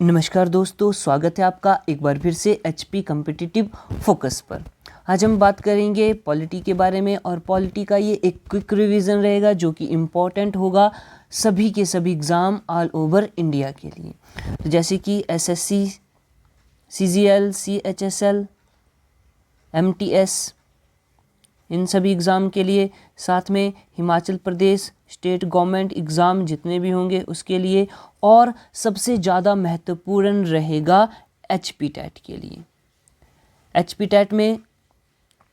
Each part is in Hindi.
नमस्कार दोस्तों, स्वागत है आपका एक बार फिर से एचपी कॉम्पिटिटिव फोकस पर। आज हम बात करेंगे पॉलिटी के बारे में और पॉलिटी का ये एक क्विक रिवीजन रहेगा जो कि इम्पोर्टेंट होगा सभी के सभी एग्ज़ाम ऑल ओवर इंडिया के लिए। तो जैसे कि एसएससी, सीजीएल, सीएचएसएल, एमटीएस, इन सभी एग्ज़ाम के लिए, साथ में Himachal Pradesh state government exam जितने भी होंगे उसके लिए, और सबसे ज़्यादा महत्वपूर्ण रहेगा एचपी टैट के लिए। एचपी टैट में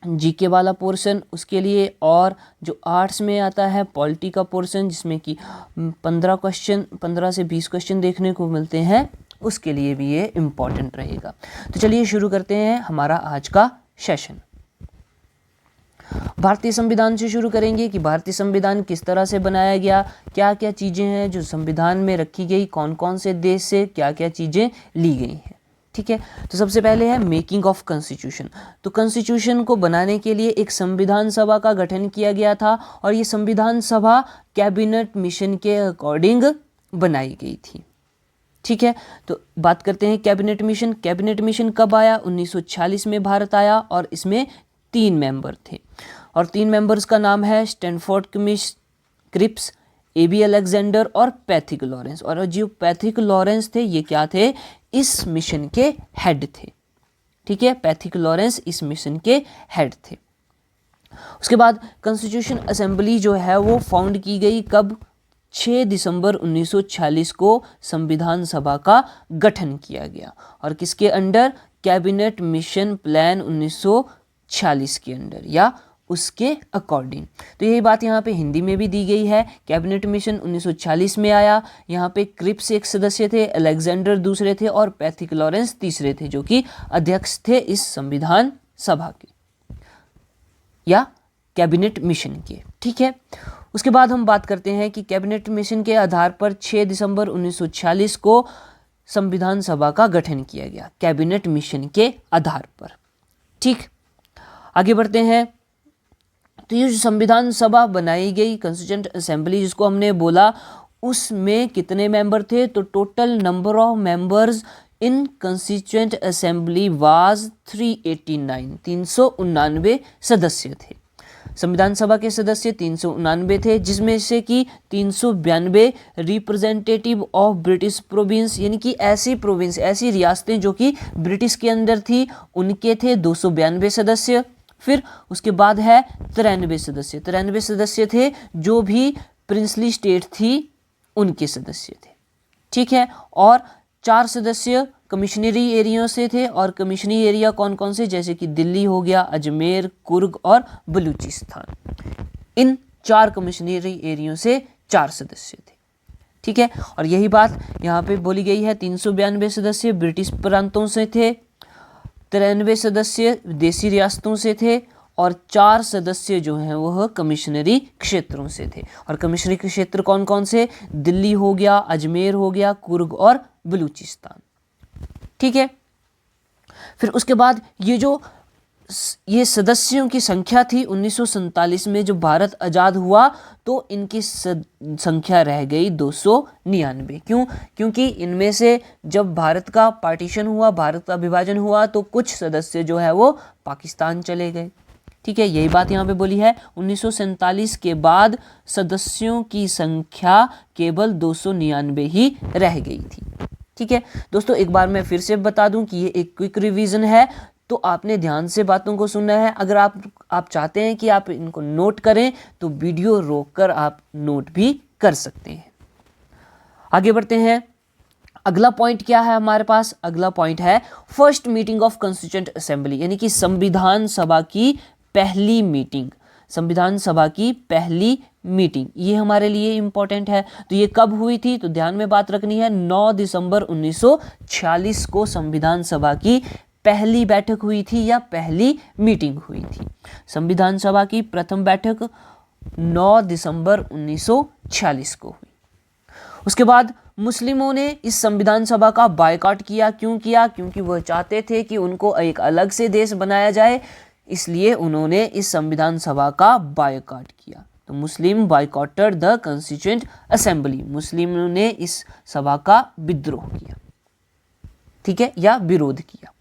जीके वाला पोर्शन उसके लिए, और जो आर्ट्स में आता है पॉलिटी का पोर्शन जिसमें कि 15 से 20 क्वेश्चन देखने को मिलते हैं, उसके लिए भी ये इम्पॉर्टेंट रहेगा। तो चलिए शुरू करते हैं हमारा आज का सेशन। भारतीय संविधान से शुरू करेंगे कि भारतीय संविधान किस तरह से बनाया गया, क्या क्या चीज़ें हैं जो संविधान में रखी गई, कौन कौन से देश से क्या क्या चीज़ें ली गई हैं। ठीक है, तो सबसे पहले है मेकिंग ऑफ कॉन्स्टिट्यूशन। तो कॉन्स्टिट्यूशन को बनाने के लिए एक संविधान सभा का गठन किया गया था और ये संविधान सभा कैबिनेट मिशन के अकॉर्डिंग बनाई गई थी। ठीक है, तो बात करते हैं कैबिनेट मिशन। कैबिनेट मिशन कब आया? 1946 में भारत आया और इसमें 3 मेंबर थे और 3 मेंबर्स का नाम है स्टैनफोर्ड क्रिप्स, एबी अलेक्जेंडर और पैथिक लॉरेंस। और जो पैथिक लॉरेंस थे ये क्या थे? इस मिशन के हेड थे। ठीक है, पैथिक लॉरेंस इस मिशन के हेड थे। उसके बाद कॉन्स्टिट्यूशन असेंबली जो है वो फाउंड की गई कब? 6 दिसंबर 1946 को संविधान सभा का गठन किया गया और किसके अंडर? कैबिनेट मिशन प्लान 1946 के अंडर या उसके अकॉर्डिंग। तो यही बात यहाँ पे हिंदी में भी दी गई है। कैबिनेट मिशन 1946 में आया। यहाँ पे क्रिप्स एक सदस्य थे, अलेक्जेंडर दूसरे थे और पैथिक लॉरेंस तीसरे थे जो कि अध्यक्ष थे इस संविधान सभा के या कैबिनेट मिशन के। ठीक है, उसके बाद हम बात करते हैं कि कैबिनेट मिशन के आधार पर 6 दिसंबर 1946 को संविधान सभा का गठन किया गया कैबिनेट मिशन के आधार पर। ठीक, आगे बढ़ते हैं। तो ये जो संविधान सभा बनाई गई, कॉन्स्टिट्यूएंट असेंबली जिसको हमने बोला, उसमें कितने मेंबर थे? तो total number of members in constituent assembly was 389, 389 सदस्य थे। संविधान सभा के सदस्य 389 थे, जिसमें से कि 392 रिप्रेजेंटेटिव ऑफ ब्रिटिश प्रोविंस, यानी कि ऐसी प्रोविंस, ऐसी रियासतें जो कि ब्रिटिश के अंदर थी, उनके थे 292 सदस्य। फिर उसके बाद है 93 सदस्य। 93 सदस्य थे जो भी प्रिंसली स्टेट थी उनके सदस्य थे। ठीक है, और 4 सदस्य कमिश्नरी एरिया से थे। और कमिश्नरी एरिया कौन कौन से? जैसे कि दिल्ली हो गया, अजमेर, कुर्ग और बलूचिस्तान। इन 4 कमिश्नरी एरिया से 4 सदस्य थे। ठीक है, और यही बात यहाँ पे बोली गई है। 392 सदस्य ब्रिटिश प्रांतों से थे, 93 सदस्य विदेशी रियासतों से थे और 4 सदस्य जो हैं वह कमिश्नरी क्षेत्रों से थे। और कमिश्नरी क्षेत्र कौन कौन से? दिल्ली हो गया, अजमेर हो गया, कुर्ग और बलूचिस्तान। ठीक है, फिर उसके बाद ये सदस्यों की संख्या थी 1947 में जब भारत आज़ाद हुआ तो इनकी संख्या रह गई 299। क्यों? क्योंकि इनमें से जब भारत का पार्टीशन हुआ, भारत का विभाजन हुआ, तो कुछ सदस्य जो है वो पाकिस्तान चले गए। ठीक है, यही बात यहाँ पे बोली है। 1947 के बाद सदस्यों की संख्या केवल 299 ही रह गई थी। ठीक है दोस्तों, एक बार मैं फिर से बता दूं कि ये एक क्विक रिवीजन है, तो आपने ध्यान से बातों को सुनना है। अगर आप चाहते हैं कि आप इनको नोट करें तो वीडियो रोककर आप नोट भी कर सकते हैं। आगे बढ़ते हैं। अगला पॉइंट क्या है हमारे पास? अगला पॉइंट है first meeting of constituent assembly, यानी कि संविधान सभा की पहली मीटिंग। संविधान सभा की पहली मीटिंग ये हमारे लिए इंपॉर्टेंट है। तो ये कब हुई थी? तो ध्यान में बात रखनी है। 9 दिसंबर 1946 को संविधान सभा की पहली बैठक हुई थी या पहली मीटिंग हुई थी। संविधान सभा की प्रथम बैठक 9 दिसंबर 1946 को हुई। उसके बाद मुस्लिमों ने इस संविधान सभा का बायकॉट किया। क्यों किया? क्योंकि वह चाहते थे कि उनको एक अलग से देश बनाया जाए, इसलिए उन्होंने इस संविधान सभा का बायकॉट किया। तो मुस्लिम बायकॉटेड द कॉन्स्टिट्यूएंट असेंबली, मुस्लिमों ने इस सभा का विद्रोह किया। ठीक है, या विरोध किया।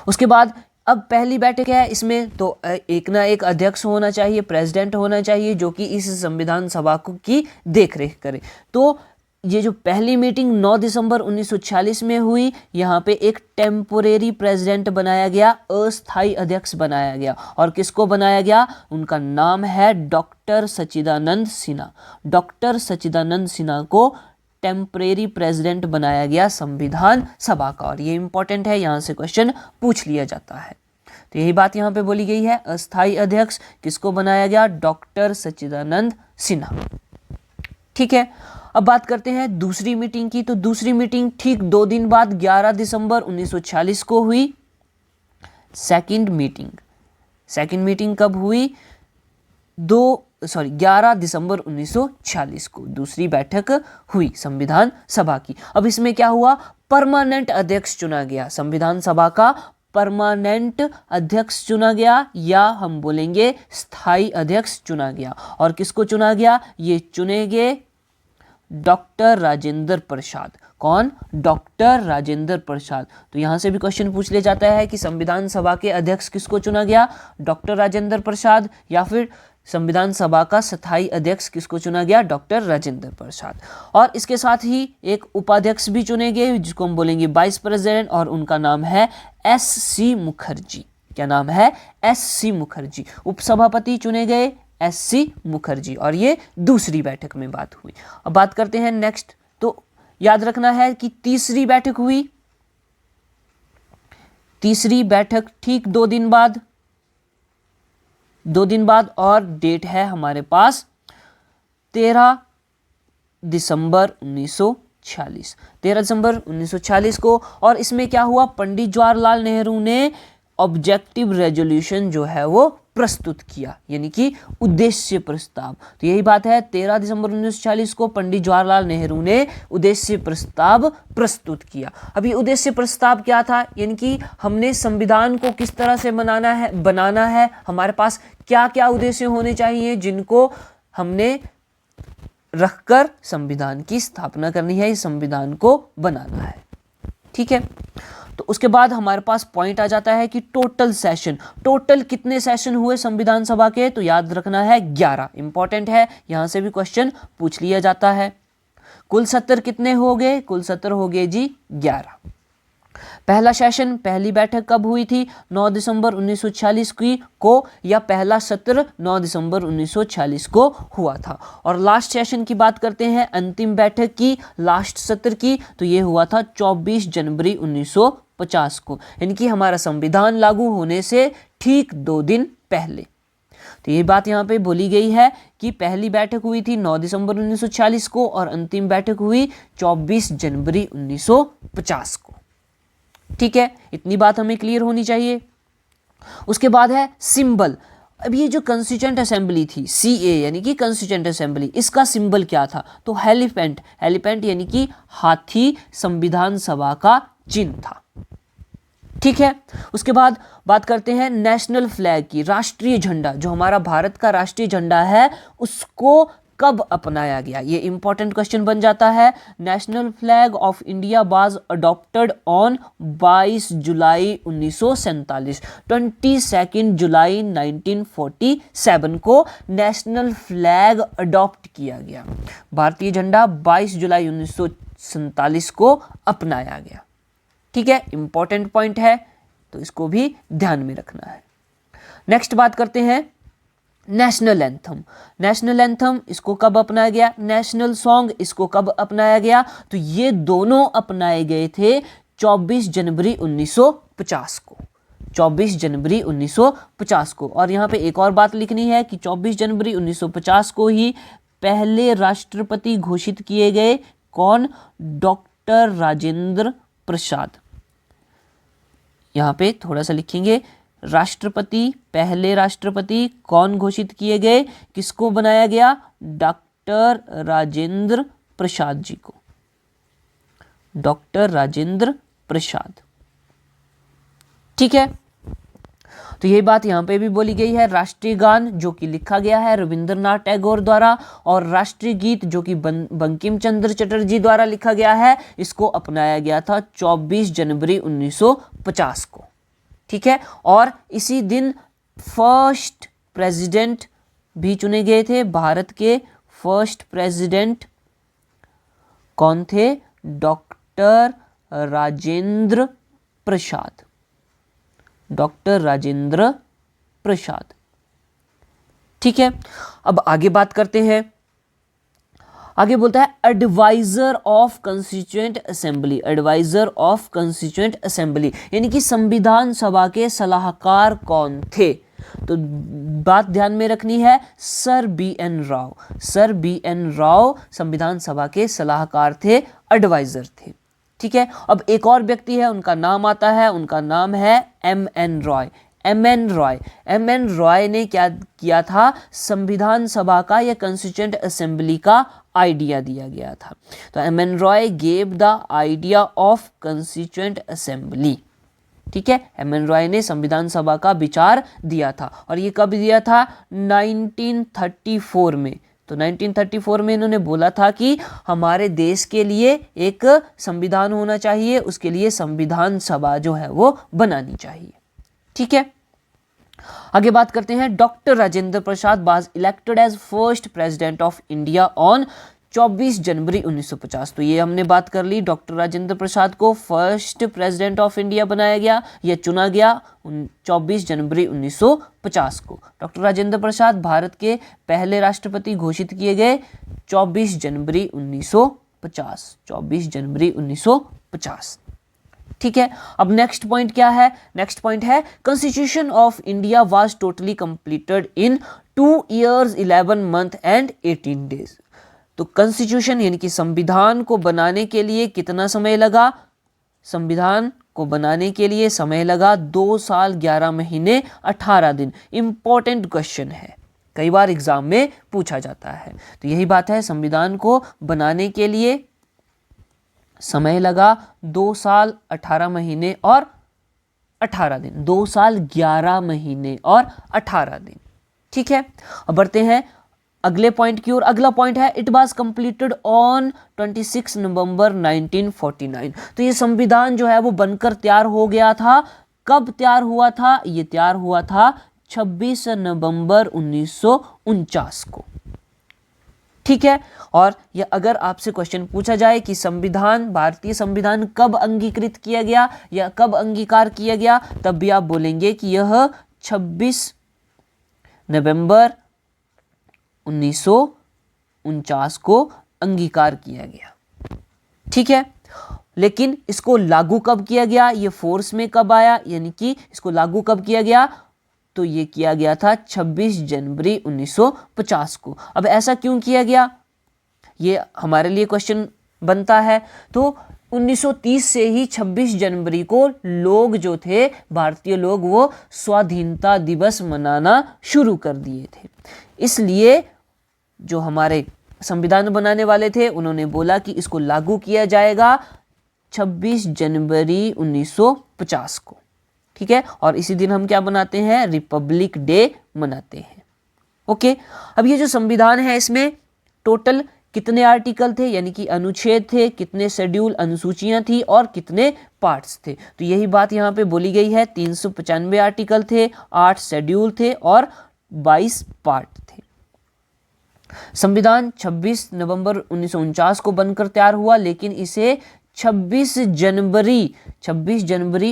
उसके बाद अब पहली बैठक है इसमें, तो एक ना एक अध्यक्ष होना चाहिए, प्रेसिडेंट होना चाहिए, जो कि इस संविधान सभा की देखरेख करे। तो ये जो पहली मीटिंग 9 दिसंबर 1946 में हुई, यहाँ पे एक टेम्पोरेरी प्रेसिडेंट बनाया गया, अस्थायी अध्यक्ष बनाया गया। और किसको बनाया गया? उनका नाम है डॉक्टर सच्चिदानंद सिन्हा। डॉक्टर सच्चिदानंद सिन्हा को टेम्परेरी प्रेसिडेंट बनाया गया संविधान सभा का। और ये इंपॉर्टेंट है, यहाँ से क्वेश्चन पूछ लिया जाता है। तो यही बात यहाँ पे बोली गई है, अस्थायी अध्यक्ष किसको बनाया गया? डॉक्टर सच्चिदानंद सिन्हा। ठीक है, अब बात करते हैं दूसरी मीटिंग की। तो दूसरी मीटिंग ठीक 2 दिन बाद 11 दिसंबर 1946 को हुई। सेकंड मीटिंग कब हुई? 11 दिसंबर 1946 को दूसरी बैठक हुई संविधान सभा की। अब इसमें क्या हुआ? परमानेंट अध्यक्ष चुना गया, संविधान सभा का परमानेंट अध्यक्ष चुना गया, या हम बोलेंगे स्थायी अध्यक्ष चुना गया। और किसको चुना गया? ये चुने गए डॉक्टर राजेंद्र प्रसाद। कौन? डॉक्टर राजेंद्र प्रसाद। तो यहां से भी क्वेश्चन पूछ लिया जाता है कि संविधान सभा के अध्यक्ष किसको चुना गया? डॉक्टर राजेंद्र प्रसाद। या फिर संविधान सभा का स्थायी अध्यक्ष किसको चुना गया? डॉक्टर राजेंद्र प्रसाद। और इसके साथ ही एक उपाध्यक्ष भी चुने गए, जिसको हम बोलेंगे वाइस प्रेसिडेंट, और उनका नाम है S.C. मुखर्जी। क्या नाम है? S.C. मुखर्जी। उपसभापति चुने गए S.C. मुखर्जी। और ये दूसरी बैठक में बात हुई। अब बात करते हैं नेक्स्ट। तो याद रखना है कि तीसरी बैठक हुई। तीसरी बैठक ठीक 2 दिन बाद, और डेट है हमारे पास 13 दिसंबर 1946। 13 दिसंबर 1946 को। और इसमें क्या हुआ? पंडित जवाहरलाल नेहरू ने ऑब्जेक्टिव रेजोल्यूशन जो है वो प्रस्तुत किया, यानी कि उद्देश्य प्रस्ताव। तो यही बात है, 13 दिसंबर 1946 को पंडित जवाहरलाल नेहरू ने उद्देश्य प्रस्ताव प्रस्तुत किया। अभी उद्देश्य प्रस्ताव क्या था? यानी कि हमने संविधान को किस तरह से बनाना है, हमारे पास क्या क्या उद्देश्य होने चाहिए, जिनको हमने रखकर संविधान की स्थापना करनी है, इस संविधान को बनाना है। ठीक है, तो उसके बाद हमारे पास पॉइंट आ जाता है कि टोटल कितने सेशन हुए संविधान सभा के? तो याद रखना है 11। इंपॉर्टेंट है, यहां से भी क्वेश्चन पूछ लिया जाता है। कुल सत्र कितने हो गए? कुल सत्र हो गए जी 11। पहला सेशन, पहली बैठक कब हुई थी? 9 दिसंबर 1946 को, या पहला सत्र 9 दिसंबर 1946 को हुआ था। और लास्ट सेशन की बात करते हैं, अंतिम बैठक की, लास्ट सत्र की, तो ये हुआ था 24 जनवरी 1950 को, यानी कि हमारा संविधान लागू होने से ठीक 2 दिन पहले। तो ये बात यहाँ पे बोली गई है कि पहली बैठक हुई थी 9 दिसंबर 1946 को, और अंतिम बैठक हुई 24 जनवरी 1950 को। ठीक है, इतनी बात हमें क्लियर होनी चाहिए। उसके बाद है सिंबल। अब ये जो कॉन्स्टिट्यूएंट असेंबली थी, CA यानी कि कॉन्स्टिट्यूएंट असेंबली, इसका सिंबल क्या था? तो हेलीफेंट यानी कि हाथी संविधान सभा का चिन्ह था। ठीक है, उसके बाद बात करते हैं नेशनल फ्लैग की। राष्ट्रीय झंडा, जो हमारा भारत का राष्ट्रीय झंडा है, उसको कब अपनाया गया? ये इंपॉर्टेंट क्वेश्चन बन जाता है। National flag of India was adopted on 22 जुलाई 1947। 22 जुलाई 1947 को नेशनल फ्लैग अडॉप्ट किया गया। भारतीय झंडा 22 जुलाई 1947 को अपनाया गया। ठीक है, इंपॉर्टेंट पॉइंट है, तो इसको भी ध्यान में रखना है। नेक्स्ट बात करते हैं नेशनल एंथम, इसको कब अपनाया गया? नेशनल सॉन्ग, इसको कब अपनाया गया? तो ये दोनों अपनाए गए थे 24 जनवरी 1950 को। 24 जनवरी 1950 को। और यहाँ पे एक और बात लिखनी है कि 24 जनवरी 1950 को ही पहले राष्ट्रपति घोषित किए गए। कौन? डॉक्टर राजेंद्र प्रसाद। यहाँ पे थोड़ा सा लिखेंगे, पहले राष्ट्रपति कौन घोषित किए गए? किसको बनाया गया? डॉक्टर राजेंद्र प्रसाद जी को। डॉक्टर राजेंद्र प्रसाद। ठीक है, तो यही बात यहाँ पे भी बोली गई है। राष्ट्रीय गान जो कि लिखा गया है रविंद्रनाथ टैगोर द्वारा, और राष्ट्रीय गीत जो कि बंकिम चंद्र चटर्जी द्वारा लिखा गया है, इसको अपनाया गया था 24 जनवरी 1950 को। ठीक है, और इसी दिन फर्स्ट प्रेसिडेंट भी चुने गए थे। भारत के फर्स्ट प्रेसिडेंट कौन थे? डॉक्टर राजेंद्र प्रसाद। डॉक्टर राजेंद्र प्रसाद। ठीक है, अब आगे बात करते हैं। आगे बोलता है adviser of Constituent Assembly. Adviser of Constituent Assembly यानी कि संविधान सभा के सलाहकार कौन थे? तो बात ध्यान में रखनी है, sir B N Rao. Sir B N Rao संविधान सभा के सलाहकार थे, एडवाइजर थे। ठीक है, अब एक और व्यक्ति है, उनका नाम आता है, उनका नाम है M N Roy. M N Roy. M N Roy ने क्या किया था? संविधान सभा का या कंस्टिट्यूएंट असेंबली का आइडिया दिया गया था। तो M N Roy gave the idea of Constituent Assembly. ठीक है, एम एन रॉय ने संविधान सभा का विचार दिया था, और ये कब दिया था? 1934 में। तो 1934 में इन्होंने बोला था कि हमारे देश के लिए एक संविधान होना चाहिए, उसके लिए संविधान सभा जो है वो बनानी चाहिए। ठीक है, आगे बात करते हैं। Doctor Rajendra Prasad was elected as first President of India on 24 January 1950। तो ये हमने बात कर ली, डॉक्टर राजेंद्र प्रसाद को फर्स्ट प्रेसिडेंट ऑफ इंडिया बनाया गया या चुना गया 24 जनवरी 1950 को। डॉक्टर राजेंद्र प्रसाद भारत के पहले राष्ट्रपति घोषित किए गए 24 जनवरी 1950। 24 जनवरी 1950। ठीक है, अब नेक्स्ट पॉइंट क्या है? नेक्स्ट पॉइंट है constitution of India was totally completed in 2 years 11 months and 18 days। तो कॉन्स्टिट्यूशन यानी कि संविधान को बनाने के लिए कितना समय लगा? संविधान को बनाने के लिए समय लगा 2 साल 11 महीने 18 दिन। इंपॉर्टेंट क्वेश्चन है, कई बार एग्जाम में पूछा जाता है। तो यही बात है, संविधान को बनाने के लिए समय लगा 2 साल 18 महीने और 18 दिन। 2 साल 11 महीने और 18 दिन। ठीक है, अब बढ़ते हैं अगले पॉइंट की ओर। अगला पॉइंट है इट वाज कंप्लीटेड ऑन 26 नवंबर 1949। तो ये संविधान जो है वो बनकर तैयार हो गया था। कब तैयार हुआ था? ये तैयार हुआ था 26 नवंबर 1949 को। ठीक है, और ये अगर आपसे क्वेश्चन पूछा जाए कि संविधान, भारतीय संविधान कब अंगीकृत किया गया या कब अंगीकार किया गया, तब भी आप बोलेंगे कि यह 26 नवंबर 1949 को अंगीकार किया गया। ठीक है, लेकिन इसको लागू कब किया गया? ये फोर्स में कब आया, यानी कि इसको लागू कब किया गया? तो ये किया गया था 26 जनवरी 1950 को। अब ऐसा क्यों किया गया, ये हमारे लिए क्वेश्चन बनता है। तो 1930 से ही 26 जनवरी को लोग जो थे, भारतीय लोग, वो स्वाधीनता दिवस मनाना शुरू कर दिए थे। इसलिए जो हमारे संविधान बनाने वाले थे, उन्होंने बोला कि इसको लागू किया जाएगा 26 जनवरी 1950 को। ठीक है, और इसी दिन हम क्या मनाते हैं? रिपब्लिक डे मनाते हैं। ओके, अब ये जो संविधान है, इसमें टोटल कितने आर्टिकल थे, यानी कि अनुच्छेद थे, कितने शेड्यूल, अनुसूचियां थी, और कितने पार्ट्स थे? तो यही बात यहाँ पे बोली गई है। 395 आर्टिकल थे, 8 शेड्यूल थे और 22 पार्ट थे। संविधान 26 नवंबर 1949 को बनकर तैयार हुआ, लेकिन इसे 26 जनवरी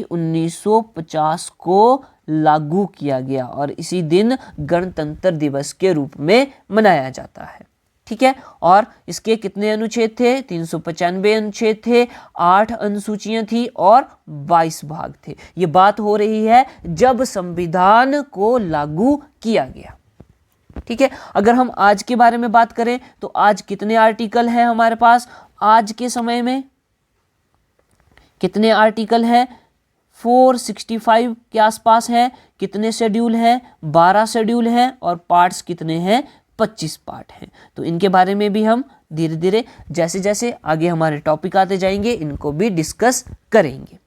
1950 को लागू किया गया, और इसी दिन गणतंत्र दिवस के रूप में मनाया जाता है। ठीक है, और इसके कितने अनुच्छेद थे? 395 अनुच्छेद थे, 8 अनुसूचियां थी और 22 भाग थे। ये बात हो रही है जब संविधान को लागू किया गया। ठीक है, अगर हम आज के बारे में बात करें तो आज कितने आर्टिकल हैं हमारे पास? आज के समय में कितने आर्टिकल हैं? 465 के आसपास है। कितने शेड्यूल हैं? 12 शेड्यूल हैं, और पार्ट्स कितने हैं? 25 पार्ट हैं। तो इनके बारे में भी हम धीरे धीरे, जैसे जैसे आगे हमारे टॉपिक आते जाएंगे, इनको भी डिस्कस करेंगे।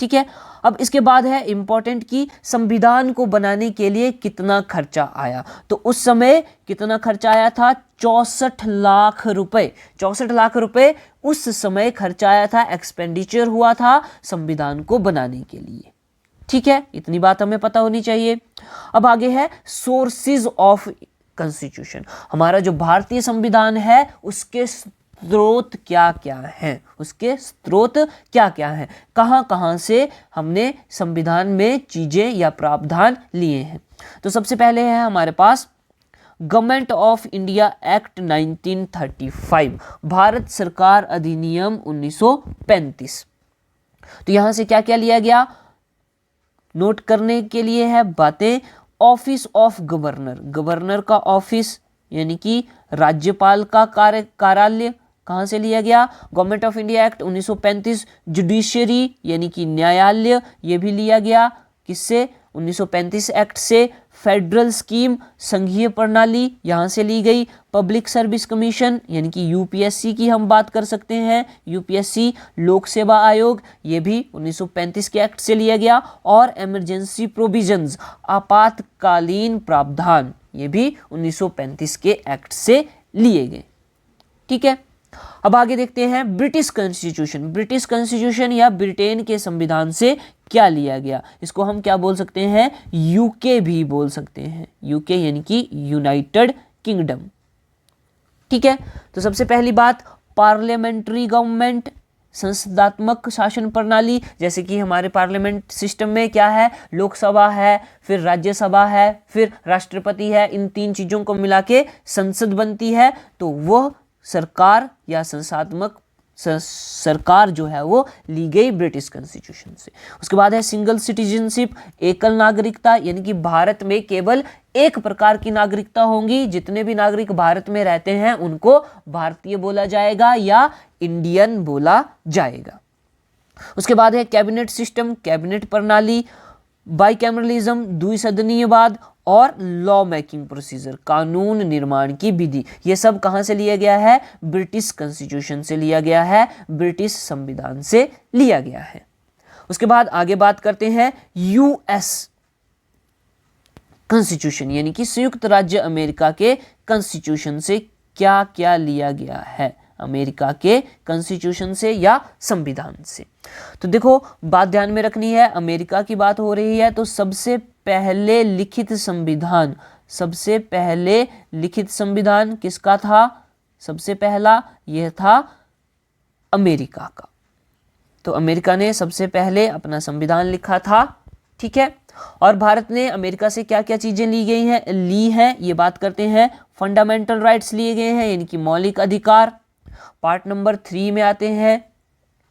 ठीक है। अब इसके बाद है इंपॉर्टेंट कि संविधान को बनाने के लिए कितना खर्चा आया। तो उस समय कितना खर्चा आया था? 64 लाख रुपए। 64 लाख रुपए उस समय खर्चा आया था, एक्सपेंडिचर हुआ था संविधान को बनाने के लिए। ठीक है, इतनी बात हमें पता होनी चाहिए। अब आगे है सोर्सेज ऑफ कॉन्स्टिट्यूशन। हमारा जो भारतीय संविधान है उसके स्रोत क्या क्या हैं, उसके स्रोत क्या क्या हैं, कहां कहां से हमने संविधान में चीजें या प्रावधान लिए हैं। तो सबसे पहले है हमारे पास government of India act 1935, Bharat सरकार अधिनियम 1935। तो यहां से क्या क्या लिया गया, नोट करने के लिए है बातें। ऑफिस ऑफ गवर्नर, गवर्नर का ऑफिस यानी कि राज्यपाल का कार्यालय कहां से लिया गया? Government of India act 1935। Judiciary यानी कि न्यायालय, यह भी लिया गया किससे? 1935 एक्ट से। फेडरल स्कीम, संघीय प्रणाली, यहां से ली गई। पब्लिक सर्विस कमीशन यानी कि यूपीएससी की हम बात कर सकते हैं, यूपीएससी लोक सेवा आयोग, यह भी 1935 के एक्ट से लिया गया। और इमरजेंसी प्रोविजंस, आपातकालीन प्रावधान, ये भी 1935 के एक्ट से लिए गए। ठीक है, अब आगे देखते हैं ब्रिटिश कॉन्स्टिट्यूशन। ब्रिटिश कॉन्स्टिट्यूशन या ब्रिटेन के संविधान से क्या लिया गया? इसको हम क्या बोल सकते हैं? यूके भी बोल सकते हैं, यूके यानी कि यूनाइटेड किंगडम। ठीक है, तो सबसे पहली बात पार्लियामेंट्री गवर्नमेंट, संसदात्मक शासन प्रणाली। जैसे कि हमारे पार्लियामेंट सिस्टम में क्या है? लोकसभा है, फिर राज्यसभा है, फिर राष्ट्रपति है, इन तीन चीजों को मिला के संसद बनती है। तो वह सरकार या संसदात्मक सरकार जो है वो ली गई ब्रिटिश कॉन्स्टिट्यूशन से। उसके बाद है सिंगल सिटीजनशिप, एकल नागरिकता, यानी कि भारत में केवल एक प्रकार की नागरिकता होंगी। जितने भी नागरिक भारत में रहते हैं उनको भारतीय बोला जाएगा या इंडियन बोला जाएगा। उसके बाद है कैबिनेट सिस्टम, कैबिनेट प्रणाली, बाइकैमरलिज्म, द्विसदनीयवाद और लॉ मेकिंग प्रोसीजर, कानून निर्माण की विधि। यह सब कहां से लिया गया है? ब्रिटिश कॉन्स्टिट्यूशन से लिया गया है, ब्रिटिश संविधान से लिया गया है। उसके बाद आगे बात करते हैं यूएस कॉन्स्टिट्यूशन यानी कि संयुक्त राज्य अमेरिका के कॉन्स्टिट्यूशन से क्या क्या लिया गया है, अमेरिका के कॉन्स्टिट्यूशन से या संविधान से। तो देखो बात ध्यान में रखनी है, अमेरिका की बात हो रही है तो सबसे पहले लिखित संविधान, सबसे पहले लिखित संविधान किसका था? सबसे पहला यह था अमेरिका का। तो अमेरिका ने सबसे पहले अपना संविधान लिखा था। ठीक है, और भारत ने अमेरिका से क्या क्या चीजें ली हैं ये बात करते हैं। फंडामेंटल राइट्स लिए गए हैं यानी कि मौलिक अधिकार, पार्ट नंबर 3 में आते हैं।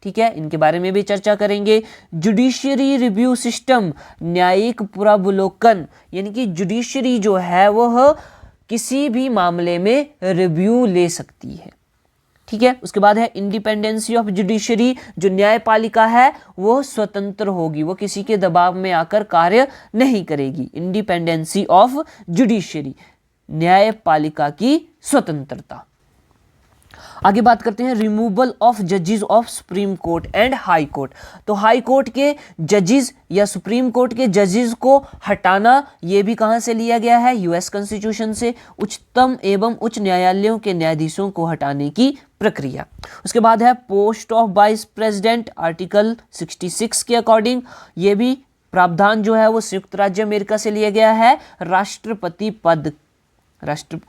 ठीक है, इनके बारे में भी चर्चा करेंगे। जुडिशरी रिव्यू सिस्टम, न्यायिक पुनरावलोकन, यानी कि जुडिशरी जो है वह किसी भी मामले में रिव्यू ले सकती है। ठीक है, उसके बाद है इंडिपेंडेंसी ऑफ जुडिशरी, जो न्यायपालिका है वो स्वतंत्र होगी, वो किसी के दबाव में आकर कार्य नहीं करेगी। इंडिपेंडेंसी ऑफ जुडिशरी, न्यायपालिका की स्वतंत्रता। आगे बात करते हैं रिमूवल ऑफ जजेस of supreme court and high court. तो हाई कोर्ट के जजेस या सुप्रीम कोर्ट के जजेस को हटाना, यह भी कहां से लिया गया है? यूएस कॉन्स्टिट्यूशन से। उच्चतम एवं उच्च न्यायालयों के न्यायाधीशों को हटाने की प्रक्रिया। उसके बाद है post of vice president, article 66 के अकॉर्डिंग यह भी प्रावधान जो है वो संयुक्त राज्य अमेरिका से लिया गया है। राष्ट्रपति पद,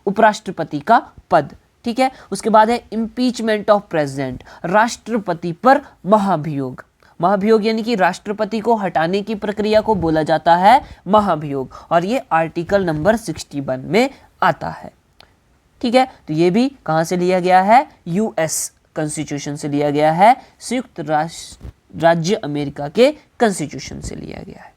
उपराष्ट्रपति का पद। ठीक है, उसके बाद है इम्पीचमेंट ऑफ प्रेसिडेंट, राष्ट्रपति पर महाभियोग। महाभियोग यानी कि राष्ट्रपति को हटाने की प्रक्रिया को बोला जाता है महाभियोग, और ये आर्टिकल नंबर 61 में आता है। ठीक है, तो ये भी कहां से लिया गया है? यूएस कॉन्स्टिट्यूशन से लिया गया है, संयुक्त राज्य अमेरिका के कॉन्स्टिट्यूशन से लिया गया है।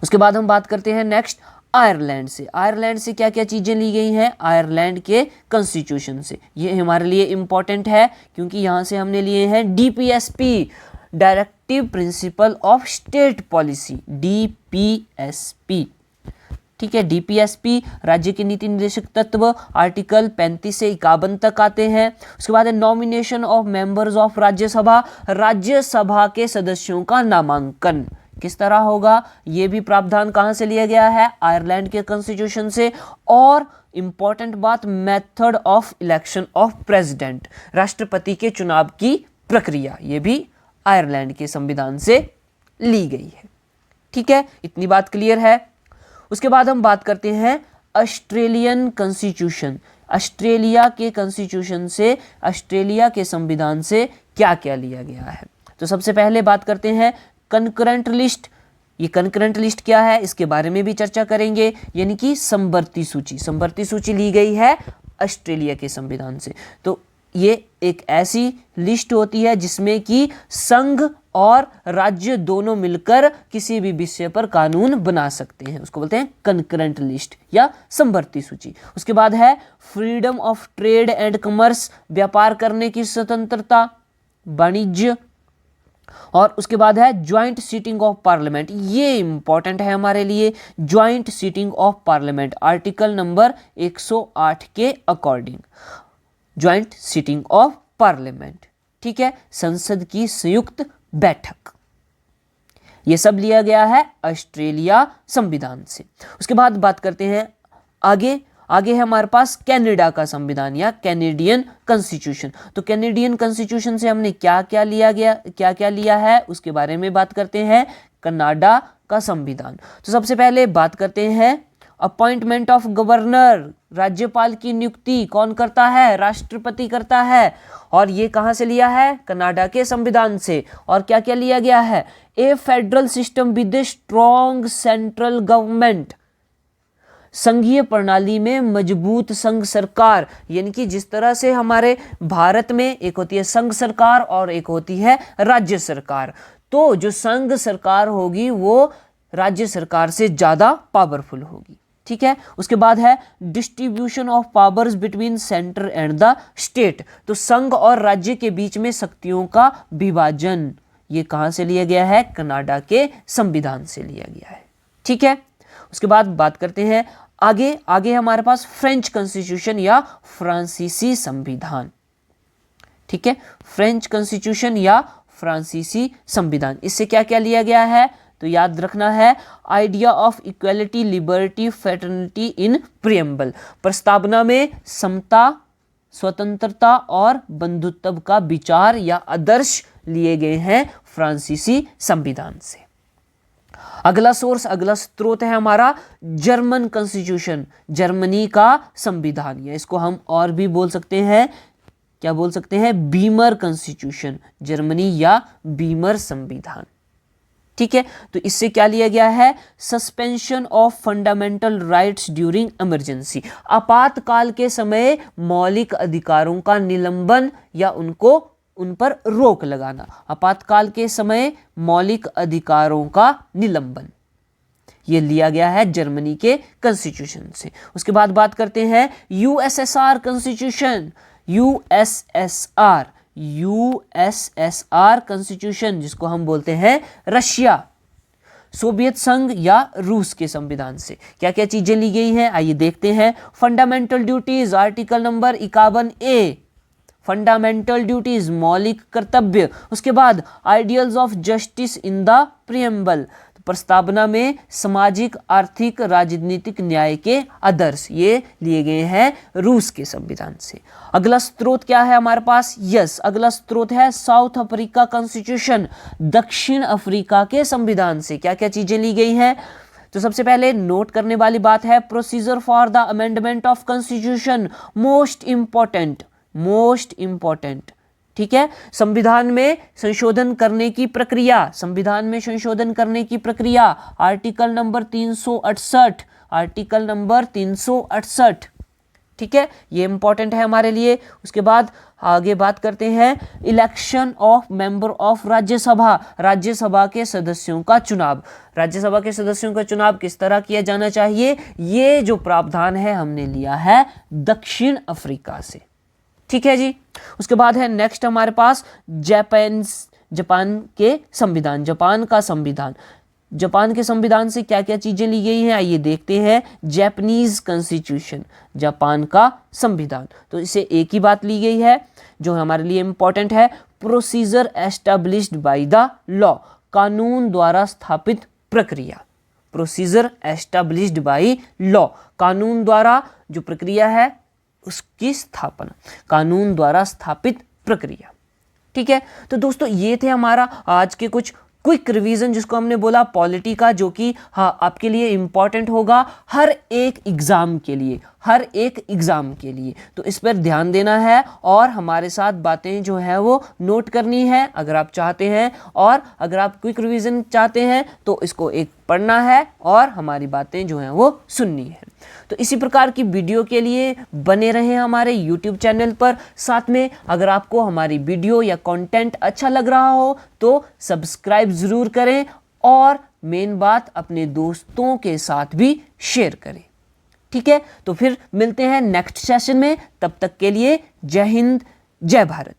उसके बाद हम बात करते हैं नेक्स्ट आयरलैंड से। आयरलैंड से क्या क्या चीजें ली गई हैं? आयरलैंड के कॉन्स्टिट्यूशन से। ये हमारे लिए इंपॉर्टेंट है क्योंकि यहां से हमने लिए हैं DPSP, directive principle of state policy, DPSP. ठीक है। डीपीएसपी राज्य के नीति निर्देशक तत्व आर्टिकल 35 से 51 तक आते हैं। उसके बाद है nomination of members of Rajya Sabha, Rajya Sabha के सदस्यों का नामांकन किस तरह होगा, ये भी प्रावधान कहां से लिया गया है, आयरलैंड के कॉन्स्टिट्यूशन से। और इंपॉर्टेंट बात, method of election of president, राष्ट्रपति के चुनाव की प्रक्रिया, ये भी आयरलैंड के संविधान से ली गई है। ठीक है, इतनी बात क्लियर है। उसके बाद हम बात करते हैं ऑस्ट्रेलियन कॉन्स्टिट्यूशन। ऑस्ट्रेलिया के कॉन्स्टिट्यूशन से, ऑस्ट्रेलिया के संविधान से क्या क्या लिया गया है। तो सबसे पहले बात करते हैं कंकरेंट लिस्ट। ये कंकरेंट लिस्ट क्या है, इसके बारे में भी चर्चा करेंगे, यानी कि समवर्ती सूची। समवर्ती सूची ली गई है ऑस्ट्रेलिया के संविधान से। तो ये एक ऐसी लिस्ट होती है जिसमें कि संघ और राज्य दोनों मिलकर किसी भी विषय पर कानून बना सकते हैं, उसको बोलते हैं कंकरेंट लिस्ट या समवर्ती सूची। उसके बाद है freedom of trade and commerce, व्यापार करने की स्वतंत्रता, वाणिज्य। और उसके बाद है ज्वाइंट सीटिंग ऑफ पार्लियामेंट, ये इंपॉर्टेंट है हमारे लिए, joint sitting of Parliament, article number 108 के according joint sitting of Parliament. ठीक है, संसद की संयुक्त बैठक, ये सब लिया गया है ऑस्ट्रेलिया संविधान से। उसके बाद बात करते हैं आगे है हमारे पास कनाडा का संविधान या कैनेडियन कॉन्स्टिट्यूशन। तो कैनेडियन कॉन्स्टिट्यूशन से हमने क्या क्या लिया है उसके बारे में बात करते हैं। कनाडा का संविधान, तो सबसे पहले बात करते हैं अपॉइंटमेंट ऑफ गवर्नर, राज्यपाल की नियुक्ति कौन करता है, राष्ट्रपति करता है। और ये कहां से लिया है, कनाडा के संविधान से। और क्या क्या लिया गया है, a federal system with a strong central government, संघीय प्रणाली में मजबूत संघ सरकार, यानी कि जिस तरह से हमारे भारत में एक होती है संघ सरकार और एक होती है राज्य सरकार, तो जो संघ सरकार होगी वो राज्य सरकार से ज्यादा पावरफुल होगी। ठीक है, उसके बाद है distribution of powers between centre and the state, तो संघ और राज्य के बीच में शक्तियों का विभाजन, ये कहां से लिया गया है, कनाडा के संविधान से लिया गया है। ठीक है, उसके बाद बात करते हैं आगे हमारे पास फ्रेंच कॉन्स्टिट्यूशन या फ्रांसीसी संविधान। ठीक है, फ्रेंच कॉन्स्टिट्यूशन या फ्रांसीसी संविधान, इससे क्या क्या लिया गया है, तो याद रखना है idea of equality, liberty, fraternity in preamble, प्रस्तावना में समता, स्वतंत्रता और बंधुत्व का विचार या आदर्श लिए गए हैं फ्रांसीसी संविधान से। अगला स्रोत है हमारा जर्मन कॉन्स्टिट्यूशन, जर्मनी का संविधान, या इसको हम और भी बोल सकते हैं, क्या बोल सकते हैं, बीमर कॉन्स्टिट्यूशन, जर्मनी या बीमर संविधान। ठीक है, तो इससे क्या लिया गया है, suspension of fundamental rights during emergency, आपातकाल के समय मौलिक अधिकारों का निलंबन या उन पर रोक लगाना, आपातकाल के समय मौलिक अधिकारों का निलंबन, ये लिया गया है जर्मनी के कॉन्स्टिट्यूशन से। उसके बाद बात करते हैं यूएसएसआर कॉन्स्टिट्यूशन, यूएसएसआर कॉन्स्टिट्यूशन, जिसको हम बोलते हैं रशिया, सोवियत संघ या रूस के संविधान से क्या क्या चीजें ली गई हैं, आइए देखते हैं। Fundamental duties, article number 51A, fundamental duties, मौलिक कर्तव्य। उसके बाद ideals of justice in the preamble, प्रस्तावना में सामाजिक, आर्थिक, राजनीतिक न्याय के आदर्श, ये लिए गए हैं रूस के संविधान से। अगला स्रोत क्या है हमारे पास, अगला स्रोत है साउथ अफ्रीका कॉन्स्टिट्यूशन, दक्षिण अफ्रीका के संविधान से क्या क्या चीजें ली गई हैं। तो सबसे पहले नोट करने वाली बात है procedure for the amendment of constitution, most important. ठीक है, संविधान में संशोधन करने की प्रक्रिया, आर्टिकल नंबर 368, ठीक है, ये इंपॉर्टेंट है हमारे लिए। उसके बाद आगे बात करते हैं election of member of Rajya Sabha के सदस्यों का चुनाव, राज्यसभा के सदस्यों का चुनाव किस तरह किया जाना चाहिए, ये जो प्रावधान है हमने लिया है दक्षिण अफ्रीका से। ठीक है जी, उसके बाद है नेक्स्ट हमारे पास जापान का संविधान, जापान के संविधान से क्या क्या चीज़ें ली गई हैं, आइए देखते हैं। जापानीज कॉन्स्टिट्यूशन, जापान का संविधान, तो इसे एक ही बात ली गई है जो हमारे लिए इंपॉर्टेंट है। Procedure established by the law, कानून द्वारा स्थापित प्रक्रिया। प्रोसीजर एस्टैब्लिश्ड बाय लॉ, कानून द्वारा जो प्रक्रिया है उसकी स्थापना, कानून द्वारा स्थापित प्रक्रिया। ठीक है, तो दोस्तों ये थे हमारा आज के कुछ क्विक रिवीजन, जिसको हमने बोला पॉलिटी का, जो कि हाँ आपके लिए इंपॉर्टेंट होगा हर एक एग्जाम के लिए, हर एक एग्जाम के लिए। तो इस पर ध्यान देना है और हमारे साथ बातें जो है वो नोट करनी है अगर आप चाहते हैं, और अगर आप क्विक रिवीजन चाहते हैं तो इसको एक पढ़ना है और हमारी बातें जो हैं वो सुननी है। तो इसी प्रकार की वीडियो के लिए बने रहें हमारे YouTube चैनल पर। साथ में अगर आपको हमारी वीडियो या कंटेंट अच्छा लग रहा हो तो सब्सक्राइब ज़रूर करें, और मेन बात अपने दोस्तों के साथ भी शेयर करें। ठीक है, तो फिर मिलते हैं नेक्स्ट सेशन में, तब तक के लिए जय हिंद, जय भारत।